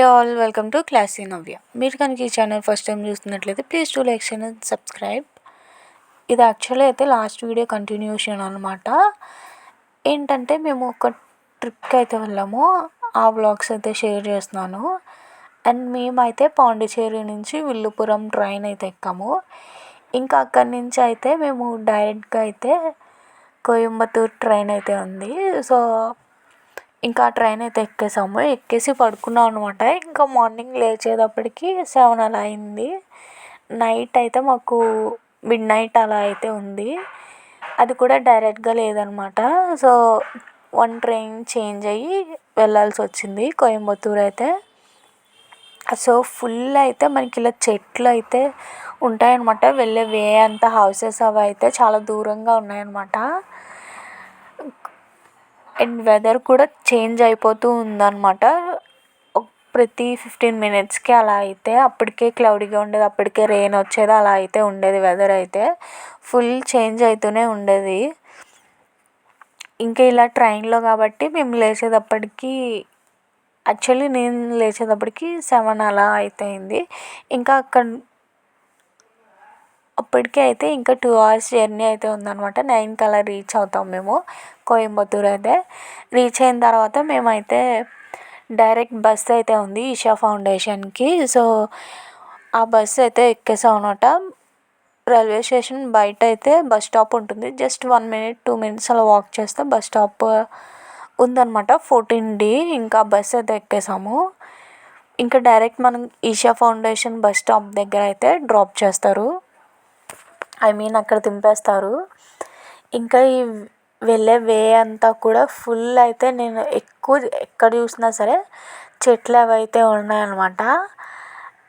All welcome to classy నవ్య. మీరు కనుక ఈ ఛానల్ ఫస్ట్ టైం చూస్తున్నట్లయితే please do like share and subscribe. ఇది యాక్చువల్లీ అయితే లాస్ట్ వీడియో కంటిన్యూషన్ అనమాట. ఏంటంటే మేము ఒక ట్రిప్కి అయితే వెళ్ళాము, ఆ వ్లాగ్స్ అయితే షేర్ చేస్తున్నాను. అండ్ మేమైతే పాండిచేరి నుంచి విల్లుపురం ట్రైన్ అయితే ఎక్కాము. ఇంకా అక్కడి నుంచి అయితే మేము డైరెక్ట్గా అయితే కోయంబత్తూర్ ట్రైన్ అయితే ఉంది. సో ఇంకా ట్రైన్ అయితే ఎక్కేసాము, ఎక్కేసి పడుకున్నాం అనమాట. ఇంకా మార్నింగ్ లేచేటప్పటికి 7 అలా అయింది. నైట్ అయితే మాకు మిడ్నైట్ అలా అయితే ఉంది. అది కూడా డైరెక్ట్గా లేదనమాట. సో వన్ ట్రైన్ చేంజ్ అయ్యి వెళ్ళాల్సి వచ్చింది కోయంబత్తూర్ అయితే. సో ఫుల్ అయితే మనకి ఇలా చెట్లు అయితే ఉంటాయన్నమాట. వెళ్ళే వే అంతా హౌసెస్ అవి అయితే చాలా దూరంగా ఉన్నాయన్నమాట. అండ్ వెదర్ కూడా చేంజ్ అయిపోతూ ఉందన్నమాట. ప్రతి 15 మినిట్స్కి అలా అయితే అప్పటికే క్లౌడీగా ఉండేది, అప్పటికే రెయిన్ వచ్చేది, అలా అయితే ఉండేది. వెదర్ అయితే ఫుల్ చేంజ్ అవుతూనే ఉండేది. ఇంకా ఇలా ట్రైన్లో కాబట్టి మేము లేచేటప్పటికి యాక్చువల్లీ నేను లేచేటప్పటికి 7 అలా అయితే అయింది. ఇంకా అప్పటికే అయితే ఇంకా 2 hours జర్నీ అయితే ఉందన్నమాట. 9కి అలా రీచ్ అవుతాం మేము కోయంబత్తూర్ అయితే. రీచ్ అయిన తర్వాత మేమైతే డైరెక్ట్ బస్ అయితే ఉంది ఈషా ఫౌండేషన్కి. సో ఆ బస్సు అయితే ఎక్కేసాం అనమాట. రైల్వే స్టేషన్ బయట అయితే బస్ స్టాప్ ఉంటుంది. జస్ట్ 1 minute 2 minutes అలా వాక్ చేస్తే బస్ స్టాప్ ఉందన్నమాట, 14D. ఇంకా బస్ అయితే ఎక్కేసాము. ఇంకా డైరెక్ట్ మనం ఈషా ఫౌండేషన్ బస్ స్టాప్ దగ్గర అయితే డ్రాప్ చేస్తారు, అక్కడ దింపేస్తారు. ఇంకా ఈ వెళ్ళే వే అంతా కూడా ఫుల్ అయితే నేను ఎక్కడ చూసినా సరే చెట్లు అవి అయితే ఉన్నాయన్నమాట.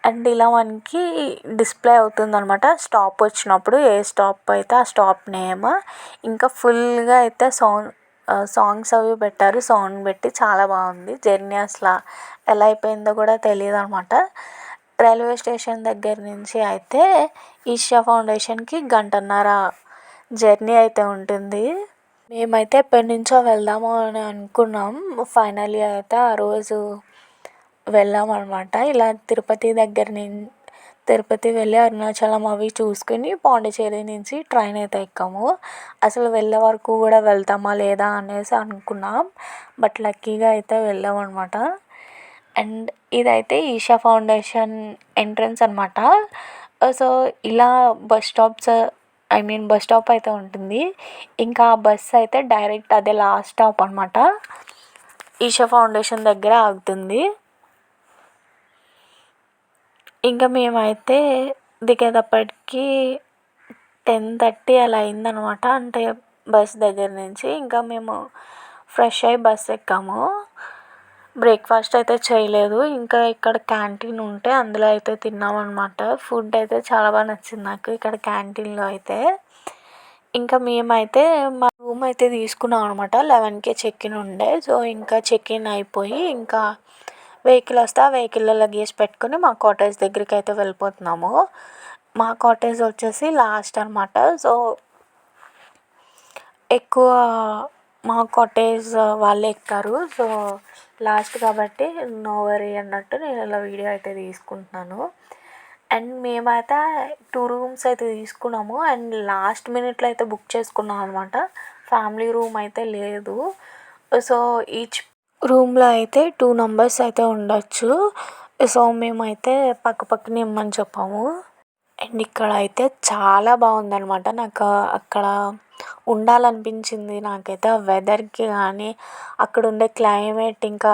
అండ్ ఇలా మనకి డిస్ప్లే అవుతుందన్నమాట స్టాప్ వచ్చినప్పుడు, ఏ స్టాప్ అయితే ఆ స్టాప్ నేమ్. ఇంకా ఫుల్గా అయితే సాంగ్స్ అవి పెట్టారు, సౌండ్ పెట్టి చాలా బాగుంది. జర్నీ అసలు ఎలా అయిపోయిందో కూడా తెలియదు అనమాట. రైల్వే స్టేషన్ దగ్గర నుంచి అయితే ఈషా ఫౌండేషన్కి 1.5 జర్నీ అయితే ఉంటుంది. మేమైతే ఎప్పటి నుంచో వెళ్దాము అని అనుకున్నాం. ఫైనల్లీ అయితే ఆ రోజు వెళ్ళామన్నమాట. ఇలా తిరుపతి వెళ్ళి అరుణాచలం అవి చూసుకుని పాండిచేరి నుంచి ట్రైన్ అయితే ఎక్కాము. అసలు వెళ్ళే వరకు కూడా వెళ్తామా లేదా అనేసి అనుకున్నాం, బట్ లక్కీగా అయితే వెళ్ళామన్నమాట. అండ్ ఇదైతే ఈషా ఫౌండేషన్ ఎంట్రన్స్ అనమాట. సో ఇలా బస్ స్టాప్ అయితే ఉంటుంది. ఇంకా బస్ అయితే డైరెక్ట్ అదే లాస్ట్ స్టాప్ అనమాట, ఈషా ఫౌండేషన్ దగ్గర ఆగుతుంది. ఇంకా మేమైతే దిగేటప్పటికి 10:30 అలా అయిందనమాట. అంటే బస్ దగ్గర నుంచి ఇంకా మేము ఫ్రెష్ అయ్యి బస్ ఎక్కాము. బ్రేక్ఫాస్ట్ అయితే చేయలేదు. ఇంకా ఇక్కడ క్యాంటీన్ ఉంటే అందులో అయితే తిన్నామన్నమాట. ఫుడ్ అయితే చాలా బాగా నచ్చింది నాకు ఇక్కడ క్యాంటీన్లో అయితే. ఇంకా మేమైతే మా రూమ్ అయితే తీసుకున్నాం అనమాట. 11కే చెక్-ఇన్ ఉండే. సో ఇంకా చెక్-ఇన్ అయిపోయి ఇంకా వెహికల్ వస్తే ఆ వెహికల్లో లగేజ్ పెట్టుకొని మా కాటేజ్ దగ్గరికి అయితే వెళ్ళిపోతున్నాము. మా కాటేజ్ వచ్చేసి లాస్ట్ అనమాట. సో ఎక్కువ మా కాటేజ్ వాళ్ళే ఎక్కారు. సో లాస్ట్ కాబట్టి నో వరీ అన్నట్టు నేను ఇలా వీడియో అయితే తీసుకుంటున్నాను. అండ్ మేమైతే 2 rooms అయితే తీసుకున్నాము. అండ్ లాస్ట్ మినిట్లో అయితే బుక్ చేసుకున్నాం అనమాట. ఫ్యామిలీ రూమ్ అయితే లేదు. సో ఈచ్ రూమ్లో అయితే 2 numbers అయితే ఉండొచ్చు. సో మేమైతే పక్కనే ఇమ్మని చెప్పాము. అండ్ ఇక్కడ అయితే చాలా బాగుందనమాట. నాకు అక్కడ ఉండాలనిపించింది. నాకైతే ఆ వెదర్కి కానీ అక్కడ ఉండే క్లైమేట్, ఇంకా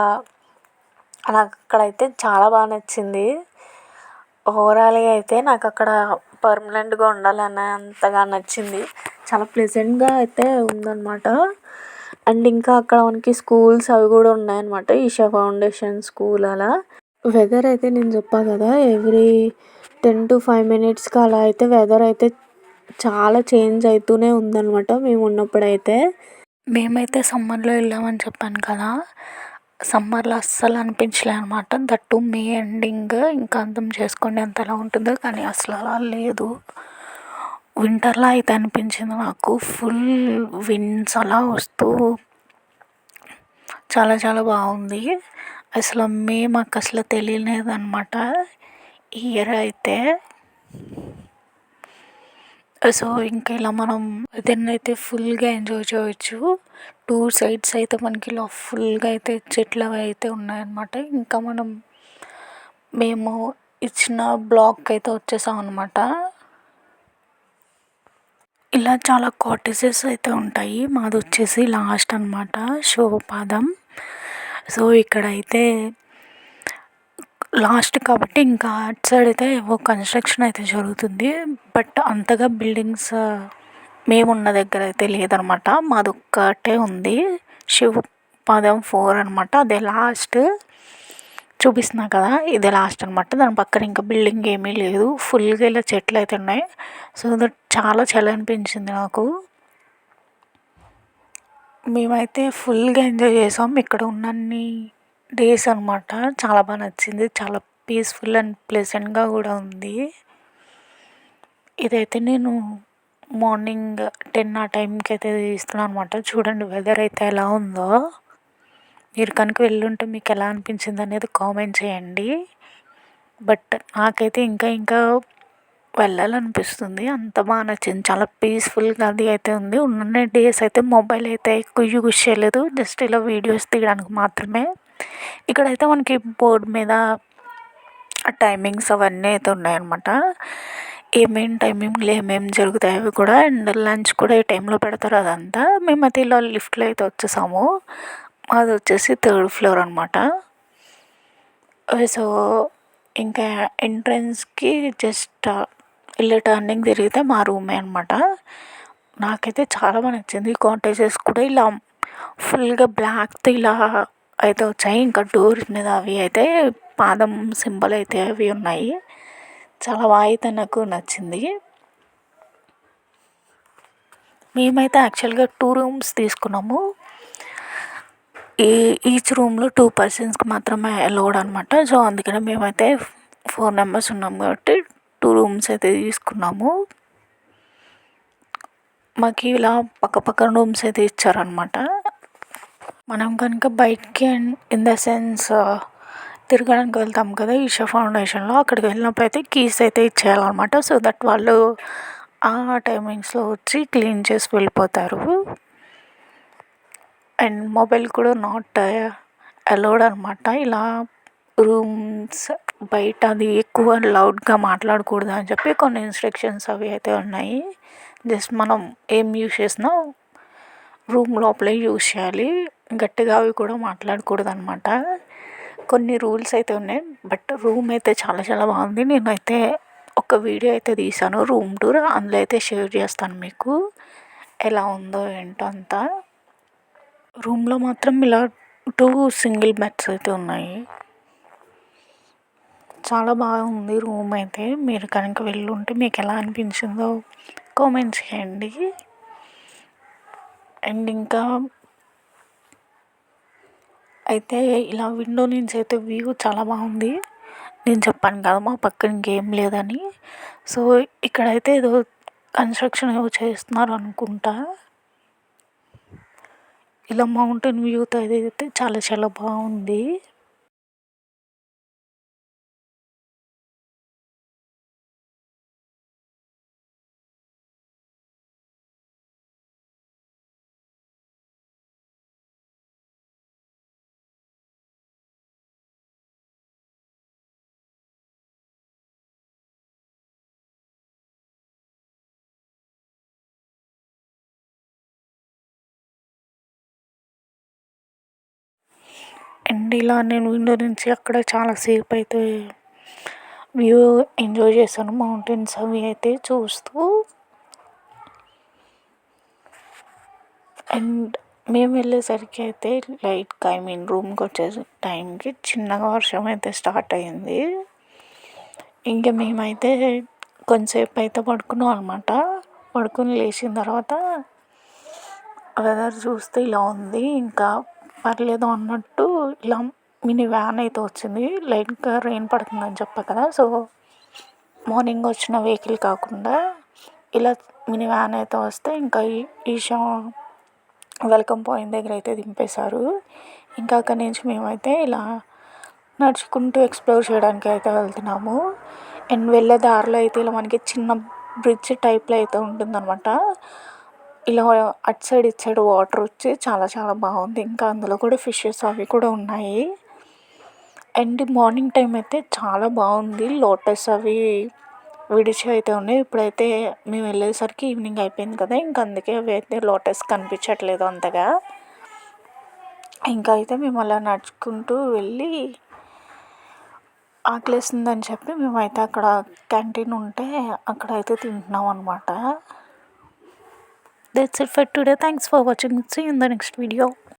నాకు అక్కడైతే చాలా బాగా నచ్చింది. ఓవరాల్గా అయితే నాకు అక్కడ పర్మనెంట్గా ఉండాలని అంతగా నచ్చింది. చాలా ప్లెజెంట్గా అయితే ఉందన్నమాట. అండ్ ఇంకా అక్కడ మనకి స్కూల్స్ అవి కూడా ఉన్నాయన్నమాట, ఈషా ఫౌండేషన్ స్కూల్ అలా. వెదర్ అయితే నేను చెప్పాను కదా, ఎవ్రీ 10 to 5 minutesకి అలా అయితే వెదర్ అయితే చాలా చేంజ్ అవుతూనే ఉందన్నమాట. మేము ఉన్నప్పుడైతే మేమైతే సమ్మర్లో వెళ్ళామని చెప్పాను కదా, సమ్మర్లో అస్సలు అనిపించలే అనమాట. దట్టు మే ఎండింగ్, ఇంకా అర్థం చేసుకోండి ఎంతలా ఉంటుందో. కానీ అసలు అలా లేదు, వింటర్లో అయితే అనిపించింది నాకు. ఫుల్ విండ్స్ అలా వస్తూ చాలా చాలా బాగుంది. అసలు మే మాకు అసలు తెలియలేదన్నమాట ఈ ఇయర్ అయితే. సో ఇంకా ఇలా మనం దీన్ని అయితే ఫుల్గా ఎంజాయ్ చేయవచ్చు. టూ సైడ్స్ అయితే మనకి ఇలా ఫుల్గా అయితే చెట్లు అవి అయితే ఉన్నాయన్నమాట. ఇంకా మేము ఇచ్చిన బ్లాక్ అయితే వచ్చేసాం అనమాట. ఇలా చాలా కాటేజెస్ అయితే ఉంటాయి. మాది వచ్చేసి లాస్ట్ అనమాట, శివపాదం. సో ఇక్కడైతే లాస్ట్ కాబట్టి ఇంకా అటు సైడ్ అయితే ఏవో కన్స్ట్రక్షన్ అయితే జరుగుతుంది. బట్ అంతగా బిల్డింగ్స్ మేమున్న దగ్గర అయితే లేదనమాట. మాది ఒక్కటే ఉంది, శివపాదం 4 అనమాట. అదే లాస్ట్ చూపిస్తున్నా కదా, ఇదే లాస్ట్ అనమాట. దాని పక్కన ఇంకా బిల్డింగ్ ఏమీ లేదు. ఫుల్గా ఇలా చెట్లు అయితే ఉన్నాయి. సో దట్ చాలా చలి అనిపించింది నాకు. మేమైతే ఫుల్గా ఎంజాయ్ చేసాం ఇక్కడ ఉన్నన్ని డేస్ అనమాట. చాలా బాగా నచ్చింది. చాలా పీస్ఫుల్ అండ్ ప్లెజెంట్గా కూడా ఉంది. ఇదైతే నేను మార్నింగ్ 10 ఆ టైంకి అయితే తీస్తున్నాను అనమాట. చూడండి వెదర్ అయితే ఎలా ఉందో. మీరు కనుక వెళ్ళుంటే మీకు ఎలా అనిపించింది అనేది కామెంట్ చేయండి. బట్ నాకైతే ఇంకా ఇంకా వెళ్ళాలనిపిస్తుంది, అంత బాగా నచ్చింది. చాలా పీస్ఫుల్గా అది అయితే ఉంది. ఉన్న డేస్ అయితే మొబైల్ అయితే ఎక్కువ యూజ్ చేయలేదు, జస్ట్ ఇలా వీడియోస్ తీయడానికి మాత్రమే. ఇక్కడైతే మనకి బోర్డు మీద టైమింగ్స్ అవన్నీ అయితే ఉన్నాయన్నమాట. ఏమేమి టైమింగ్లు ఏమేమి జరుగుతాయి అవి కూడా. అండ్ లంచ్ కూడా ఈ టైంలో పెడతారు అదంతా. మేమైతే ఇలా లిఫ్ట్లో అయితే వచ్చేసాము. అది వచ్చేసి 3rd ఫ్లోర్ అనమాట. సో ఇంకా ఎంట్రన్స్కి జస్ట్ ఇలా టర్నింగ్ తిరిగితే మా రూమే అనమాట. నాకైతే చాలా బాగా నచ్చింది. కాటేజెస్ కూడా ఇలా ఫుల్గా బ్లాక్తో ఇలా అయితే వచ్చాయి. ఇంకా డోర్ మీద అవి అయితే పాదం సింబల్ అయితే అవి ఉన్నాయి. చాలా బాగా అయితే నాకు నచ్చింది. మేమైతే యాక్చువల్గా 2 రూమ్స్ తీసుకున్నాము. ఈచ్ రూమ్లో 2 పర్సన్స్కి మాత్రమే అలౌడ్ అనమాట. సో అందుకనే మేమైతే 4 మెంబర్స్ ఉన్నాము కాబట్టి 2 రూమ్స్ అయితే తీసుకున్నాము. మాకు ఇలా పక్క పక్కన రూమ్స్ అయితే ఇచ్చారనమాట. మనం కనుక బయటికి ఇన్ ద సెన్స్ తిరగడానికి వెళ్తాం కదా ఈషా ఫౌండేషన్లో, అక్కడికి వెళ్ళినప్పుడు అయితే కీస్ అయితే ఇచ్చేయాలన్నమాట. సో దట్ వాళ్ళు ఆ టైమింగ్స్లో వచ్చి క్లీన్ చేసి వెళ్ళిపోతారు. అండ్ మొబైల్ కూడా నాట్ అలౌడ్ అనమాట. ఇలా రూమ్స్ బయట అది ఎక్కువ లౌడ్గా మాట్లాడకూడదు అని చెప్పి కొన్ని ఇన్స్ట్రక్షన్స్ అవి అయితే ఉన్నాయి. జస్ట్ మనం ఏం యూస్ చేసినా రూమ్ లోపలే యూస్ చేయాలి. గట్టిగా అవి కూడా మాట్లాడకూడదు అనమాట. కొన్ని రూల్స్ అయితే ఉన్నాయి. బట్ రూమ్ అయితే చాలా చాలా బాగుంది. నేనైతే ఒక వీడియో అయితే తీసాను రూమ్ టూర్, అందులో అయితే షేర్ చేస్తాను మీకు ఎలా ఉందో ఏంటో అంతా. రూమ్లో మాత్రం ఇలా 2 సింగిల్ బెడ్స్ అయితే ఉన్నాయి. చాలా బాగుంది రూమ్ అయితే. మీరు కనుక వెళ్ళుంటే మీకు ఎలా అనిపించిందో కామెంట్ చేయండి. అండ్ ఇంకా అయితే ఇలా విండో నుంచి అయితే వ్యూ చాలా బాగుంది. నేను చెప్పాను కదా మా పక్కన ఇంకేం లేదని. సో ఇక్కడైతే ఏదో కన్స్ట్రక్షన్ ఏవో చేస్తున్నారు అనుకుంటా. ఇలా మౌంటైన్ వ్యూతో అయితే చాలా చాలా బాగుంది. అండ్ ఇలా నేను విండో నుంచి అక్కడ చాలాసేపు అయితే వ్యూ ఎంజాయ్ చేశాను, మౌంటైన్స్ అవి అయితే చూస్తూ. అండ్ మేము వెళ్ళేసరికి అయితే లైట్గా రూమ్కి వచ్చే టైంకి చిన్నగా వర్షం అయితే స్టార్ట్ అయ్యింది. ఇంకా మేమైతే కొంతసేపు అయితే పడుకున్నాం అనమాట. పడుకుని లేచిన తర్వాత వెదర్ చూస్తే ఇలా ఉంది. ఇంకా పర్లేదు అన్నట్టు ఇలా మినీ వ్యాన్ అయితే వచ్చింది. లైట్గా రెయిన్ పడుతుందని చెప్పా కదా. సో మార్నింగ్ వచ్చిన వెహికల్ కాకుండా ఇలా మినీ వ్యాన్ అయితే వస్తే ఇంకా ఈషా వెల్కమ్ పాయింట్ దగ్గర అయితే దింపేశారు. ఇంకా అక్కడి నుంచి మేమైతే ఇలా నడుచుకుంటూ ఎక్స్ప్లోర్ చేయడానికి అయితే వెళ్తున్నాము. అండ్ వెళ్ళే దారిలో అయితే ఇలా మనకి చిన్న బ్రిడ్జ్ టైప్లో అయితే ఉంటుందన్నమాట. ఇలా అటు సైడ్ ఇటు సైడ్ వాటర్ వచ్చి చాలా చాలా బాగుంది. ఇంకా అందులో కూడా ఫిషెస్ అవి కూడా ఉన్నాయి. అండ్ మార్నింగ్ టైం అయితే చాలా బాగుంది. లోటస్ అవి విడిచి అయితే ఉన్నాయి. ఇప్పుడైతే మేము వెళ్ళేసరికి ఈవినింగ్ అయిపోయింది కదా, ఇంక అందుకే అవి అయితే లోటస్ కనిపించట్లేదు అంతగా. ఇంకా అయితే మేము అలా నడుచుకుంటూ వెళ్ళి ఆకలేస్తుందని చెప్పి మేమైతే అక్కడ క్యాంటీన్ ఉంటే అక్కడైతే తింటున్నాం అనమాట. That's it for today. Thanks for watching. See you in the next video.